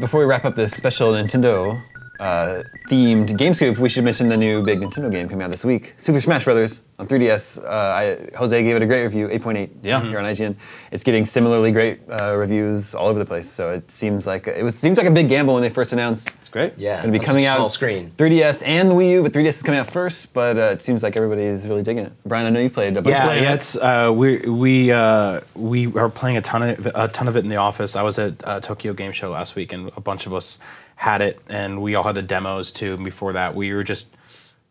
Before we wrap up this special Nintendo themed Game Scoop, we should mention the new big Nintendo game coming out this week, Super Smash Bros. On 3DS. Jose gave it a great review, 8.8 here on IGN. It's getting similarly great reviews all over the place. So it seems like a big gamble when they first announced. It's great. Yeah, going to be coming out small screen. 3DS and the Wii U, but 3DS is coming out first. But it seems like everybody is really digging it. Brian, I know you've played a bunch of it. Yeah, it's we are playing a ton of it in the office. I was at Tokyo Game Show last week, and a bunch of us had it, and we all had the demos too. And before that, we were just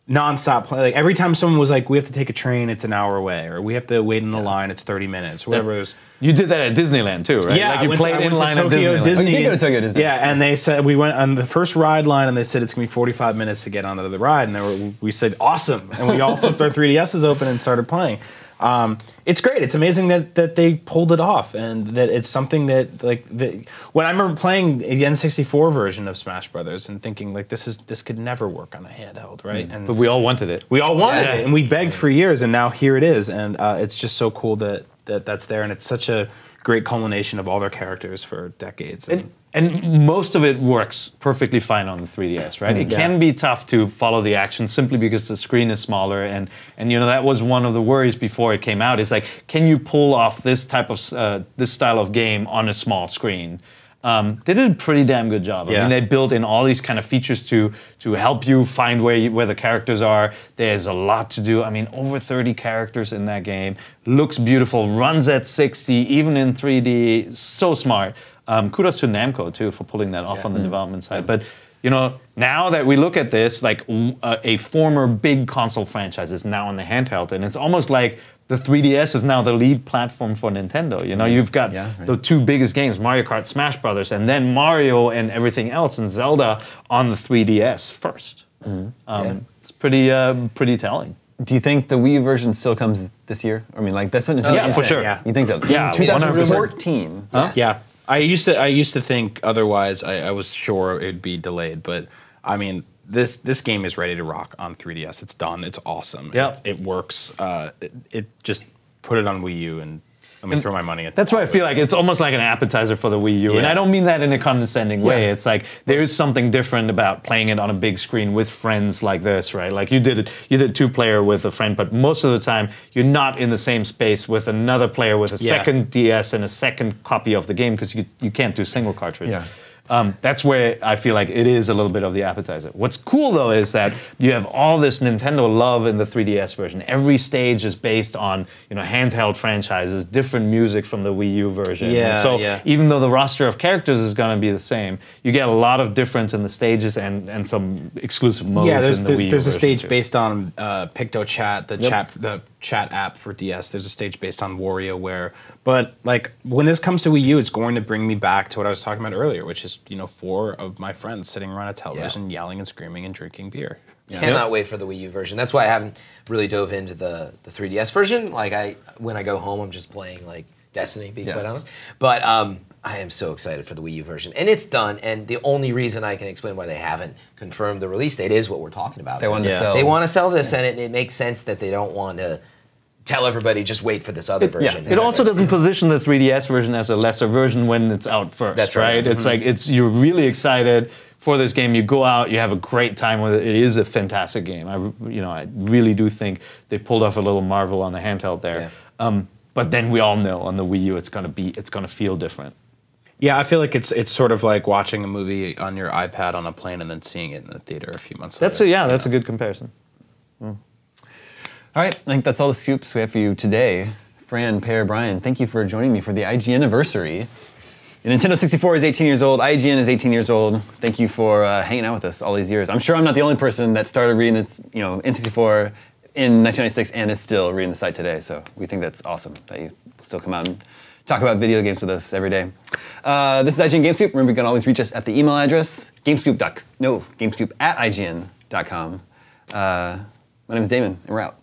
nonstop playing. Like every time someone was like, "We have to take a train; it's an hour away," or "We have to wait in the line; it's 30 minutes," or whatever it was. You did that at Disneyland too, right? Yeah, like you played in line at Tokyo Disneyland. Disney. Oh, you did go to Tokyo Disney. Yeah, and they said we went on the first ride line, and they said it's gonna be 45 minutes to get onto the ride, and we said awesome, and we all flipped our 3DSs open and started playing. It's great. It's amazing that they pulled it off, and that it's something that when I remember playing the N64 version of Smash Brothers and thinking like this could never work on a handheld, right? And But we all wanted it. we all wanted it, and we begged for years, and now here it is, and it's just so cool that's there, and it's such a great culmination of all their characters for decades. And most of it works perfectly fine on the 3DS, right? It can be tough to follow the action simply because the screen is smaller, and you know that was one of the worries before it came out. Is like, can you pull off this type of this style of game on a small screen? They did a pretty damn good job. I mean, they built in all these kind of features to help you find where the characters are. There's a lot to do. I mean, over 30 characters in that game. Looks beautiful. Runs at 60, even in 3D. So smart. Kudos to Namco too for pulling that off on the development side. But you know, now that we look at this, like a former big console franchise is now on the handheld, and it's almost like the 3DS is now the lead platform for Nintendo. You know, you've got the two biggest games, Mario Kart, Smash Brothers, and then Mario and everything else, and Zelda on the 3DS first. It's pretty telling. Do you think the Wii U version still comes this year? I mean, like that's what Nintendo for sure. You think so? Yeah, 2014. Yeah, I used to think otherwise. I was sure it'd be delayed, but I mean, this game is ready to rock on 3DS. It's done. It's awesome. Yeah, it works. It just put it on Wii U, and I'm gonna throw my money at. That's why I feel like it's almost like an appetizer for the Wii U, and I don't mean that in a condescending way. It's like there is something different about playing it on a big screen with friends like this, right? Like you did 2-player with a friend, but most of the time you're not in the same space with another player with a second DS and a second copy of the game because you can't do single cartridge. Yeah. That's where I feel like it is a little bit of the appetizer. What's cool though is that you have all this Nintendo love in the 3DS version. Every stage is based on handheld franchises, different music from the Wii U version. Yeah, so even though the roster of characters is going to be the same, you get a lot of difference in the stages and some exclusive modes in the Wii U there's a version stage too. based on PictoChat, the chat app for DS. There's a stage based on WarioWare. But like when this comes to Wii U, it's going to bring me back to what I was talking about earlier, which is 4 of my friends sitting around a television, yelling and screaming and drinking beer. Cannot wait for the Wii U version. That's why I haven't really dove into the 3DS version. Like when I go home, I'm just playing like Destiny, being quite honest. But I am so excited for the Wii U version, and it's done. And the only reason I can explain why they haven't confirmed the release date is what we're talking about. They want to sell. They want to sell this, and it makes sense that they don't want to tell everybody just wait for this other version. It also doesn't position the 3DS version as a lesser version when it's out first. That's right. It's like you're really excited for this game. You go out, you have a great time with it. It is a fantastic game. I really do think they pulled off a little marvel on the handheld there. But then we all know on the Wii U it's gonna feel different. Yeah, I feel like it's sort of like watching a movie on your iPad on a plane and then seeing it in the theater a few months later. That's a good comparison. All right, I think that's all the scoops we have for you today. Fran, Pear, Brian, thank you for joining me for the IGN anniversary. The Nintendo 64 is 18 years old. IGN is 18 years old. Thank you for hanging out with us all these years. I'm sure I'm not the only person that started reading this, N64 in 1996 and is still reading the site today. So we think that's awesome that you still come out and talk about video games with us every day. This is IGN Game Scoop. Remember, you can always reach us at the email address gamescoop@ign.com. My name is Damon, and we're out.